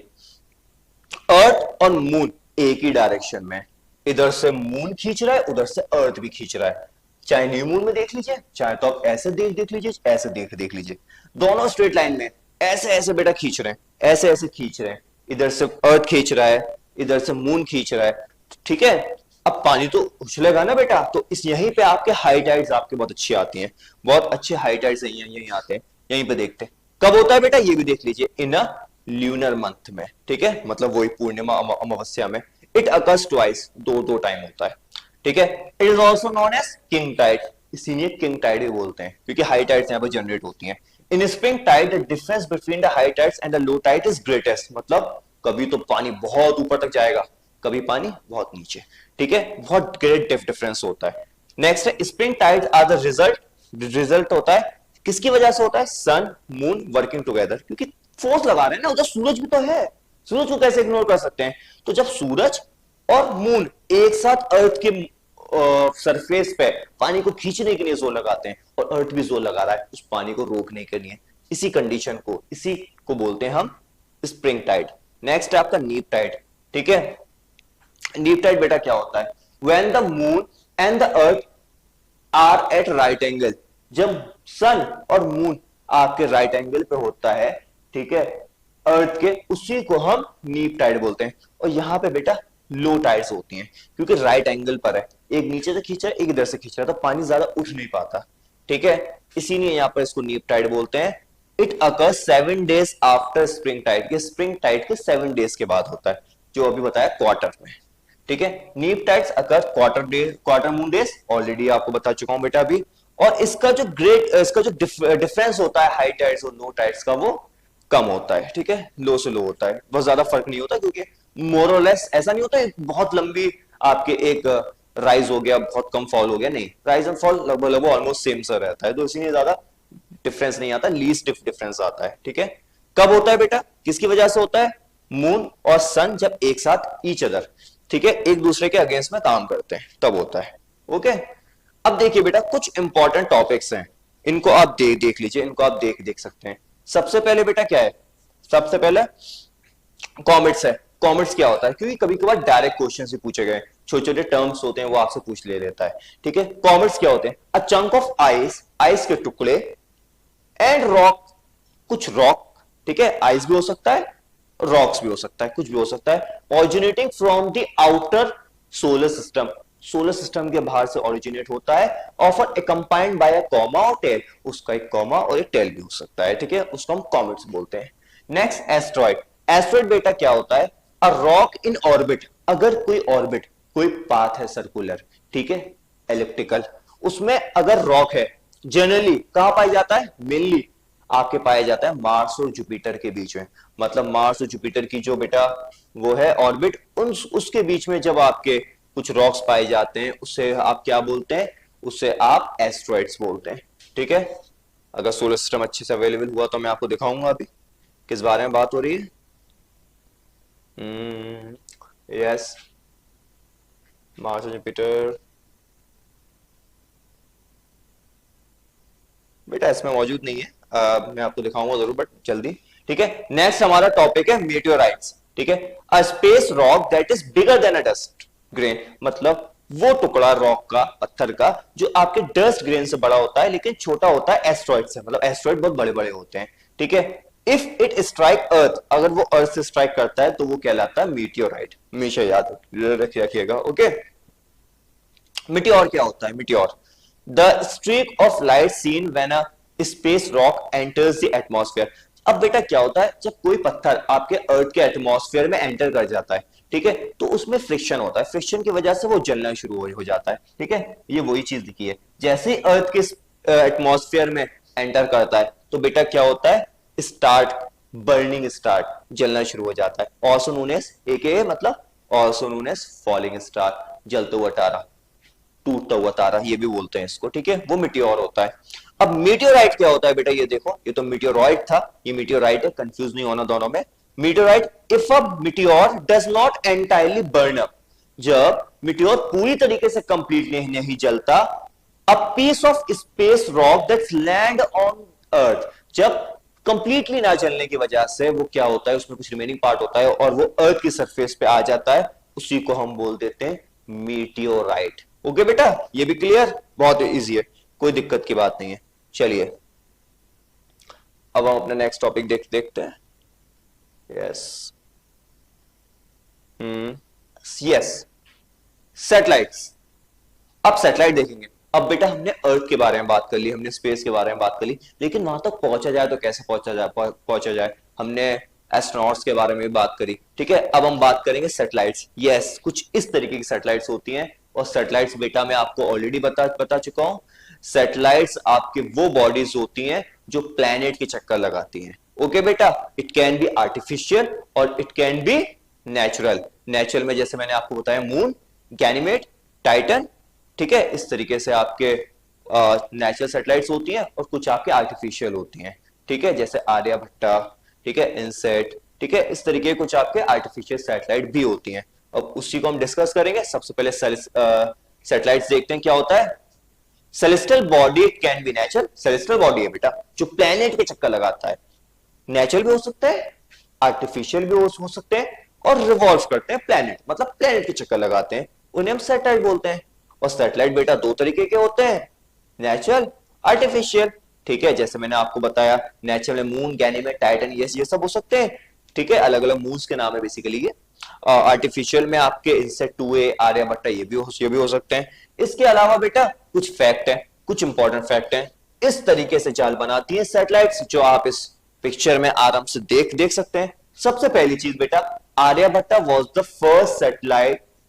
A: अर्थ और मून एक ही डायरेक्शन में, इधर से मून खींच रहा है, उधर से अर्थ भी खींच रहा है, चाहे न्यू मून में देख लीजिए, चाहे तो आप ऐसे देख लीजिए, ऐसे देख लीजिए, दोनों स्ट्रेट लाइन में ऐसे ऐसे बेटा खींच रहे हैं, ऐसे ऐसे खींच रहे हैं, इधर से अर्थ खींच रहा है, इधर से मून खींच रहा है, ठीक है। अब पानी तो उछलेगा ना बेटा, तो इस यहीं पे आपके हाई टाइड्स आपके बहुत अच्छी आती हैं, बहुत अच्छे हाई टाइड्स यहीं आते हैं, यहीं पे देखते हैं कब होता है बेटा, ये भी देख लीजिए, इन अ ल्यूनर मंथ में, ठीक है, मतलब वही पूर्णिमा अमावस्या में। इट अकर्स ट्वाइस, दो टाइम होता है, ठीक है। It is also known as king tide, इसीलिए किंग टाइड ही बोलते हैं, क्योंकि हाई टाइड्स यहाँ पर जनरेट होती हैं। In spring tide the difference between the high tides and the low tide is greatest, मतलब कभी तो पानी बहुत ऊपर तक जाएगा, कभी पानी बहुत नीचे, ठीक है, बहुत ग्रेट डिफरेंस होता है। नेक्स्ट है spring tides are the result होता है, किसकी वजह से होता है, सन मून वर्किंग टुगेदर, क्योंकि फोर्स लगा रहे हैं ना, उधर सूरज भी तो है, सूरज को कैसे इग्नोर कर सकते हैं। तो जब सूरज और मून एक साथ अर्थ के सरफेस पे पानी को खींचने के लिए जोर लगाते हैं, और अर्थ भी जोर लगा रहा है उस पानी को रोकने के लिए, इसी कंडीशन को, इसी को बोलते हैं हम स्प्रिंग टाइड। नेक्स्ट है आपका नीप टाइड, ठीक है। नीप टाइड बेटा क्या होता है, when the moon and the earth are at right angle, जब सन और मून आपके राइट एंगल पे होता है, ठीक है, अर्थ के, उसी को हम नीप टाइड बोलते हैं। और यहां पे बेटा लो टाइड्स होती हैं, क्योंकि राइट एंगल पर है, एक नीचे से खींच रहा है, एक इधर से खींच रहा है, तो पानी ज्यादा उठ नहीं पाता, ठीक है, इसीलिए यहां पर इसको नीप टाइड बोलते हैं। It occurs 7 days after spring tide, ये स्प्रिंग टाइड के 7 डेज के बाद होता है, जो अभी बताया क्वार्टर में, ठीक है। नीप टाइड्स अकर क्वार्टर मून डेज, ऑलरेडी आपको बता चुका हूं बेटा अभी। और इसका जो डिफरेंस होता है हाई टाइड्स और लो टाइड्स का, वो कम होता है, ठीक है, लो से लो होता है, बहुत ज्यादा फर्क नहीं होता, क्योंकि मोर और लेस ऐसा नहीं होता बहुत लंबी आपके एक राइज हो गया, बहुत कम फॉल हो गया, नहीं, राइज एंड फॉल लगभग लगभग ऑलमोस्ट सेम सा रहता है, तो इसीलिए ज्यादा डिफरेंस नहीं आता, लीस्ट डिफरेंस आता है, ठीक है। कब होता है बेटा, किसकी वजह से होता है, मून और सन जब एक साथ ईच अदर, ठीक है, एक दूसरे के अगेंस्ट में काम करते हैं, तब होता है, ओके। अब देखिए बेटा कुछ इंपॉर्टेंट टॉपिक्स हैं, इनको आप देख लीजिए, इनको आप देख सकते हैं। सबसे पहले बेटा क्या है, सबसे पहले कॉमेट्स है। कॉमेट्स क्या होता है, क्योंकि कभी कभार डायरेक्ट क्वेश्चन से पूछे गए, छोटे छोटे टर्म्स होते हैं वो आपसे पूछ ले लेता है, ठीक है। कॉमेट्स क्या होते हैं, अ चंक ऑफ आइस, आइस के टुकड़े, एंड रॉक, कुछ रॉक, ठीक है, आइस भी हो सकता है, रॉक्स भी हो सकता है, कुछ भी हो सकता है, originating from the outer solar system, solar system के बाहर से ऑरिजिनेट होता है, often accompanied by a coma और टेल, उसका एक कॉमा और एक टेल भी हो सकता है, ठीक है, उसको हम कॉमेट्स बोलते हैं। नेक्स्ट एस्ट्रॉइड, एस्ट्रॉइड बेटा क्या होता है, अ रॉक इन ऑर्बिट, अगर कोई ऑर्बिट, कोई पाथ है सर्कुलर, ठीक है, एलिप्टिकल, उसमें अगर रॉक है, जनरली कहां पाया जाता है, मेनली आपके पाया जाता है मार्स और जुपिटर के बीच में, मतलब मार्स और जुपिटर की जो बेटा वो है ऑर्बिट, उसके बीच में जब आपके कुछ रॉक्स पाए जाते हैं, उससे आप क्या बोलते हैं, उससे आप एस्ट्रॉइड्स बोलते हैं, ठीक है। अगर सोलर सिस्टम अच्छे से अवेलेबल हुआ तो मैं आपको दिखाऊंगा अभी किस बारे में बात हो रही है। यस, मार्स और जुपिटर बेटा इसमें मौजूद नहीं है, मैं आपको दिखाऊंगा जरूर बट जल्दी, ठीक है। नेक्स्ट हमारा टॉपिक है मेटेओराइट्स, ठीक है, अ space rock that is bigger than a dust grain, मतलब वो टुकड़ा रॉक का, पत्थर का, जो आपके डस्ट ग्रेन से बड़ा होता है लेकिन छोटा होता है एस्ट्रॉइड से, मतलब एस्ट्रॉइड बहुत बड़े बड़े होते हैं, ठीक है। इफ इट स्ट्राइक अर्थ, अगर वो अर्थ से स्ट्राइक करता है तो वो कहलाता है मीटियोराइट, हमेशा याद रखिएगा, ओके। मीटियोर क्या होता है, meteor the streak of light seen when a space rock enters the atmosphere. अब बेटा क्या होता है, जब कोई पत्थर आपके अर्थ के एटमॉस्फेयर में एंटर कर जाता है, ठीक है, तो उसमें फ्रिक्शन होता है, फ्रिक्शन की वजह से वो जलना शुरू हो जाता है, ठीक है, ये वही चीज दिखी है, जैसे ही अर्थ के एटमॉस्फेयर में एंटर करता है तो बेटा क्या होता है, स्टार्ट बर्निंग, स्टार्ट जलना शुरू हो जाता है, ऑल्सो नोन एज एके, मतलब also known as falling star, जलते हुआ तारा, टूटता हुआ तारा, ये भी बोलते हैं इसको, ठीक है, वो मिटियोर होता है। अब मीटियोराइट क्या होता है बेटा, ये देखो, ये तो मीटियोरॉइड था, ये मीटियोराइट है, कंफ्यूज नहीं होना दोनों में। Meteorite, if a meteor does not entirely burn up, जब मीटियोर पूरी तरीके से कंप्लीटली नहीं जलता, a piece of space rock that's land on earth, जब कंप्लीटली ना जलने की वजह से वो क्या होता है, उसमें कुछ रिमेनिंग पार्ट होता है और वो अर्थ की सरफेस पे आ जाता है, उसी को हम बोल देते हैं मीटियोराइट। ओके बेटा, ये भी क्लियर, बहुत इजी है, कोई दिक्कत की बात नहीं है। चलिए अब हम अपना नेक्स्ट टॉपिक देखते हैं। Yes, yes, satellites. अब सैटेलाइट देखेंगे। अब बेटा हमने अर्थ के बारे में बात कर ली, हमने स्पेस के बारे में बात कर ली, लेकिन वहां तक पहुंचा जाए तो कैसे पहुंचा जाए, हमने एस्ट्रोनॉट्स के बारे में भी बात करी, ठीक है। अब हम बात करेंगे सैटेलाइट्स। यस, कुछ इस तरीके की सैटेलाइट्स होती हैं, और सैटेलाइट्स बेटा मैं आपको ऑलरेडी बता चुका हूं। सैटेलाइट्स आपके वो बॉडीज होती हैं जो प्लैनेट के चक्कर लगाती हैं। ओके बेटा, इट कैन बी आर्टिफिशियल और it can be natural. Natural में जैसे मैंने आपको बताया मून, गैनीमेड, टाइटन, ठीक है, इस तरीके से आपके नेचुरल सैटेलाइट्स होती हैं, और कुछ आपके आर्टिफिशियल होती हैं, ठीक है, जैसे आर्यभट्टा, ठीक है, इनसेट, ठीक है, इस तरीके कुछ आपके आर्टिफिशियल सैटेलाइट भी होती हैं। अब उसी को हम डिस्कस करेंगे। सबसे पहले सैटेलाइट्स देखते हैं क्या होता है। Celestial body can be natural, celestial body है बेटा जो प्लेनेट के चक्कर लगाता है, नेचुरल भी हो सकता है, आर्टिफिशियल भी हो सकते हैं, और रिवॉल्व करते हैं प्लेनेट, मतलब प्लेनेट के चक्कर लगाते हैं, उन्हें हम सैटेलाइट बोलते हैं। और सैटेलाइट बेटा दो तरीके के होते हैं, नेचुरल, आर्टिफिशियल, ठीक है, जैसे मैंने आपको बताया नेचुरल में मून, गैनीमेड, टाइटन, ये सब हो सकते हैं, ठीक है, अलग अलग मून्स के नाम है बेसिकली ये। आर्टिफिशियल में आपके इनसेट 2A, आर्यभट्टा, ये भी हो सकते हैं। इसके अलावा बेटा कुछ फैक्ट है, कुछ इंपॉर्टेंट फैक्ट है, इस तरीके से जाल बनाती है सैटेलाइट्स, जो आप इस पिक्चर में आराम से देख सकते हैं। सबसे पहली चीज बेटा, Aryabhata was the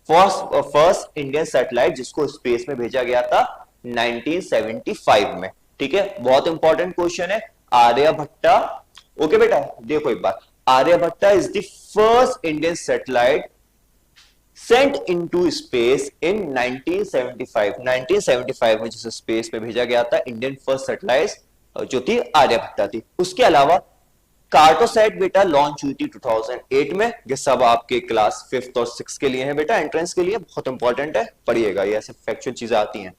A: first Indian satellite जिसको स्पेस में भेजा गया था 1975 में, ठीक है, बहुत इंपॉर्टेंट क्वेश्चन है आर्यभट्टा। ओके बेटा, देखो एक बार, Aryabhata is the first Indian satellite sent into space in 1975। 1975 में जिसे स्पेस में भेजा गया था इंडियन फर्स्ट सैटेलाइट जो थी आर्यभट्टा थी। उसके अलावा कार्टोसैट बेटा लॉन्च हुई थी 2008 में। ये सब आपके क्लास 5th और 6th के लिए है बेटा, एंट्रेंस के लिए बहुत इंपॉर्टेंट है, पढ़िएगा, ये ऐसे फैक्चुअल चीजें आती हैं।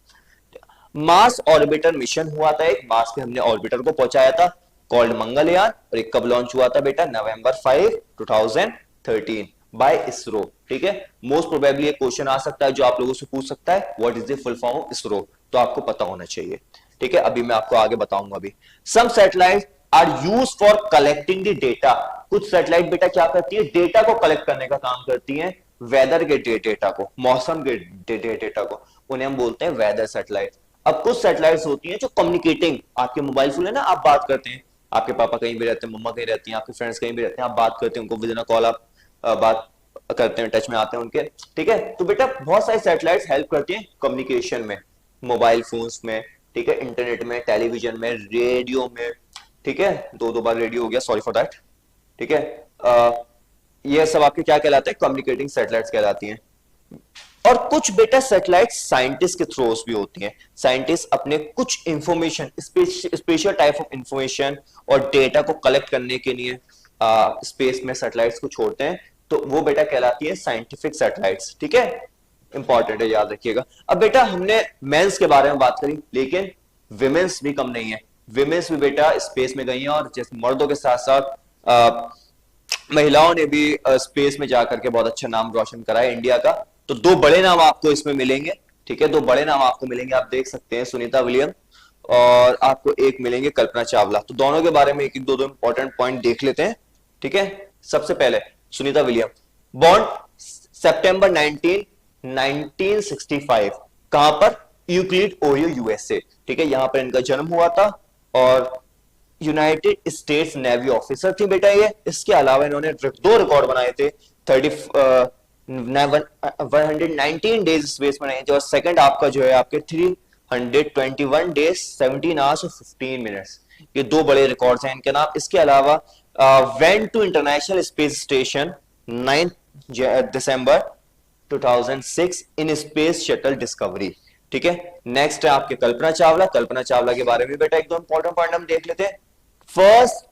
A: मार्स ऑर्बिटर मिशन हुआ था एक, मार्स पे हमने ऑर्बिटर को पहुंचाया था, कॉल्ड मंगलयान, और एक कब लॉन्च हुआ था बेटा, November 5, 2013 बाय इसरो, ठीक है। मोस्ट प्रोबेबली एक क्वेश्चन आ सकता है जो आप लोगों से पूछ सकता है, what is the full form of ISRO, तो आपको पता होना चाहिए, ठीक है। अभी मैं आपको आगे बताऊंगा। अभी some satellite are use for collecting the data. कुछ सैटेलाइट बेटा क्या करती है, डेटा को कलेक्ट करने का काम करती है, वेदर के डेटा को, मौसम के डेटा को, उन्हें हम बोलते हैं वेदर सैटेलाइट। अब कुछ सैटेलाइट्स होती हैं जो कम्युनिकेटिंग, आपके मोबाइल फोन है ना, आप बात करते हैं, आपके पापा कहीं भी रहते हैं, मम्मा कहीं रहती हैं, आपके फ्रेंड्स कहीं भी रहते हैं, आप बात करते हैं उनको, विद इन अ कॉल आप बात करते हैं, टच में आते हैं उनके, ठीक है। तो बेटा बहुत सारी सैटेलाइट्स हेल्प करती हैं कम्युनिकेशन में, मोबाइल फोन्स में, ठीक है, इंटरनेट में, टेलीविजन में, रेडियो में, ठीक है, दो बार रेडियो हो गया, सॉरी फॉर दैट, ठीक है। ये सब आपके क्या कहलाते हैं, कम्युनिकेटिंग सैटेलाइट्स कहलाती हैं। और कुछ बेटा सैटेलाइट साइंटिस्ट के थ्रोस भी होती हैं। साइंटिस्ट अपने कुछ information, special type of information और डेटा को कलेक्ट करने के लिए स्पेस में सैटेलाइट्स को छोड़ते हैं, तो वो बेटा कहलाती है साइंटिफिक सैटेलाइट्स, ठीक है, इंपॉर्टेंट है, याद रखिएगा। अब बेटा हमने मेंस के बारे में बात करी, लेकिन विमेंस भी कम नहीं है, विमेंस भी बेटा स्पेस में गई हैं, और जैसे मर्दों के साथ साथ महिलाओं ने भी स्पेस में जाकर के बहुत अच्छा नाम रोशन करा है इंडिया का। तो दो बड़े नाम आपको इसमें मिलेंगे, ठीक है, दो बड़े नाम आपको मिलेंगे, आप देख सकते हैं, सुनीता विलियम और आपको एक मिलेंगे कल्पना चावला। तो दोनों के बारे में एक एक दो इंपॉर्टेंट पॉइंट देख लेते हैं, ठीक है। सबसे पहले सुनीता विलियम, बॉर्न सितंबर 19, 1965, कहां पर, यूक्लिड ओहियो यूएसए, ठीक है, यहां पर इनका जन्म हुआ था, और यूनाइटेड स्टेट्स नेवी ऑफिसर थी बेटा ये। इसके अलावा इन्होंने दो रिकॉर्ड बनाए थे, 119 डेज स्पेस में रहे थे, और सेकंड आपका जो है आपके 321 डेज 17 आवर्स और 15 मिनट्स, ये दो बड़े रिकॉर्ड्स हैं इनके नाम। इसके अलावा went to International Space Station 9 December 2006 in space shuttle Discovery, ठीक है। नेक्स्ट है आपके कल्पना चावला। कल्पना चावला के बारे में बेटा एक दो इंपॉर्टेंट पॉइंट हम देख लेते हैं। फर्स्ट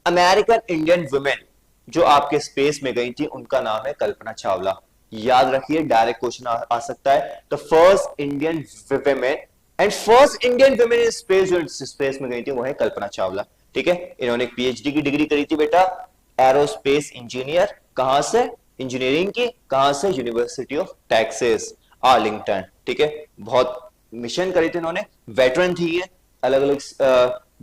A: अमेरिकन इंडियन वुमेन जो आपके स्पेस में गई थी उनका नाम है कल्पना चावला। याद रखिए, डायरेक्ट क्वेश्चन आ सकता है। The first Indian women and first Indian women in space, जो स्पेस में गई थी वो है कल्पना चावला। ठीक है। इन्होंने पीएचडी की डिग्री करी थी बेटा एरोस्पेस इंजीनियर। कहां से? इंजीनियरिंग की। कहां से? University of Texas Arlington. ठीक है। बहुत मिशन करे थे इन्होंने, वेटरन थी ये अलग अलग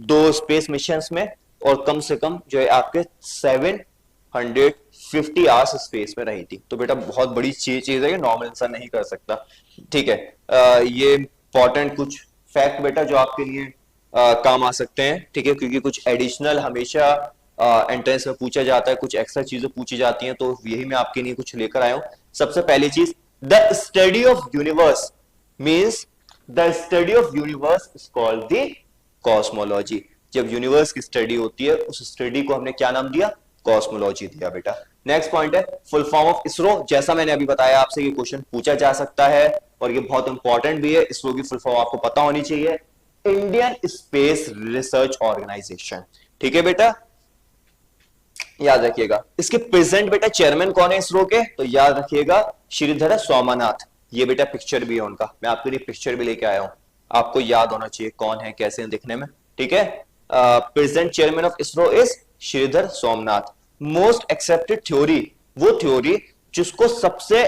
A: 2 स्पेस मिशंस में, और कम से कम जो है आपके 750 आवर्स स्पेस में रही थी। तो बेटा बहुत बड़ी चीज है, ये नॉर्मल इंसान नहीं कर सकता। ठीक है। ये इंपॉर्टेंट कुछ फैक्ट बेटा जो आपके लिए काम आ सकते हैं। ठीक है। क्योंकि कुछ एडिशनल हमेशा एंट्रेंस में पूछा जाता है, कुछ एक्स्ट्रा चीजें पूछी जाती हैं, तो यही मैं आपके लिए कुछ लेकर आया हूं। सबसे पहली चीज, the study of universe means the study of universe is called the cosmology. जब यूनिवर्स की स्टडी होती है उस स्टडी को हमने क्या नाम दिया? कॉस्मोलॉजी दिया बेटा। नेक्स्ट पॉइंट है फुल फॉर्म ऑफ इसरो। जैसा मैंने अभी बताया आपसे, ये क्वेश्चन पूछा जा सकता है और ये बहुत इंपॉर्टेंट भी है। इसरो की फुल फॉर्म आपको पता होनी चाहिए, इंडियन स्पेस रिसर्च ऑर्गेनाइजेशन। ठीक है बेटा, याद रखिएगा। इसके प्रेजेंट बेटा चेयरमैन कौन है इसरो के? तो याद रखिएगा श्रीधर सोमनाथ। ये बेटा पिक्चर भी है उनका, मैं आपके लिए पिक्चर भी लेके आया हूं, आपको याद होना चाहिए कौन है, कैसे हैं दिखने में। ठीक है। Present chairman of ISRO is Shridhar Somanath. Most accepted theory, वो थ्योरी जिसको सबसे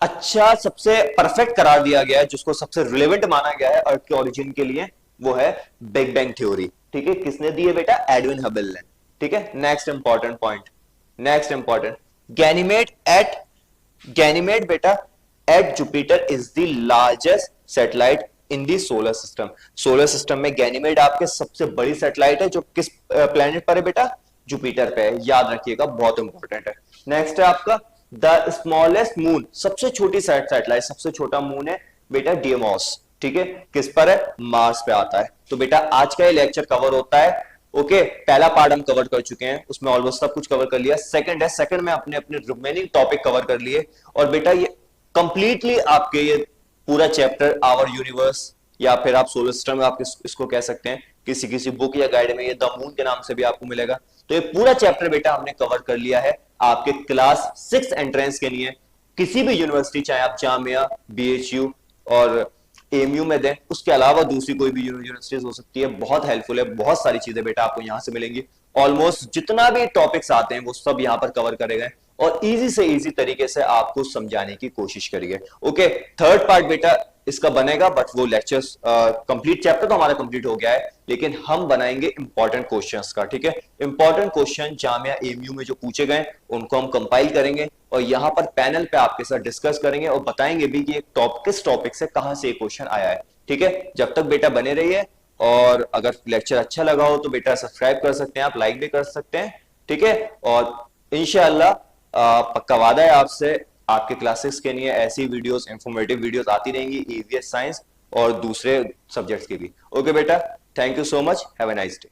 A: अच्छा, सबसे परफेक्ट करार दिया गया है, जिसको सबसे रिलेवेंट माना गया है अर्थ के ओरिजिन के लिए, वो है बिग बैंग थ्योरी। ठीक है। किसने दी है बेटा? एडविन हबल ने। ठीक है। Next important point, next important, Ganymede बेटा at Jupiter is the largest satellite in the solar system. Solar system में गैनीमेड आपके सबसे बड़ी सैटेलाइट है, जो किस प्लेनेट पर है बेटा? जुपिटर पे है। याद रखिएगा, बहुत इंपॉर्टेंट है। नेक्स्ट है आपका द स्मॉलेस्ट मून, सबसे छोटी सैटेलाइट, सबसे छोटा मून है बेटा डिमोस। ठीक है। किस पर है? मार्स पे आता है। तो बेटा आज का ये लेक्चर कवर होता है। ओके। पहला पार्ट हम कवर कर चुके हैं, उसमें ऑलमोस्ट सब कुछ कवर कर लिया। सेकंड है, सेकंड में अपने अपने रिमेनिंग टॉपिक कवर कर लिए, और बेटा ये कंप्लीटली आपके ये पूरा चैप्टर आवर यूनिवर्स, या फिर आप सोलर सिस्टम में आप इसको कह सकते हैं, किसी किसी बुक या गाइड में ये द मून के नाम से भी आपको मिलेगा। तो ये पूरा चैप्टर बेटा हमने कवर कर लिया है आपके क्लास 6 एंट्रेंस के लिए। किसी भी यूनिवर्सिटी, चाहे आप जामिया, बीएचयू और एमयू में दें, उसके अलावा दूसरी कोई भी यूनिवर्सिटीज हो सकती है, बहुत हेल्पफुल है। बहुत सारी चीजें बेटा आपको यहां से मिलेंगी। ऑलमोस्ट जितना भी टॉपिक्स आते हैं वो सब यहां पर कवर करे गए, और इजी से इजी तरीके से आपको समझाने की कोशिश करिए। ओके। थर्ड पार्ट बेटा इसका बनेगा, बट वो लेक्चर्स कंप्लीट, चैप्टर तो हमारा कंप्लीट हो गया है, लेकिन हम बनाएंगे इंपॉर्टेंट क्वेश्चंस का। ठीक है। इंपॉर्टेंट क्वेश्चन जामिया एमयू में जो पूछे गए उनको हम कंपाइल करेंगे, और यहां पर पैनल पे आपके साथ डिस्कस करेंगे, और बताएंगे भी कि किस टॉपिक से कहां से क्वेश्चन आया है। ठीक है। जब तक बेटा बने रहिए, और अगर लेक्चर अच्छा लगा हो तो बेटा सब्सक्राइब कर सकते हैं, आप लाइक भी कर सकते हैं। ठीक है। और इंशाअल्लाह पक्का वादा है आपसे, आपके क्लासेस के लिए ऐसी वीडियोस, इंफॉर्मेटिव वीडियोस आती रहेंगी, ईवीएस साइंस और दूसरे सब्जेक्ट्स की भी। ओके बेटा, thank you so much, have a nice day.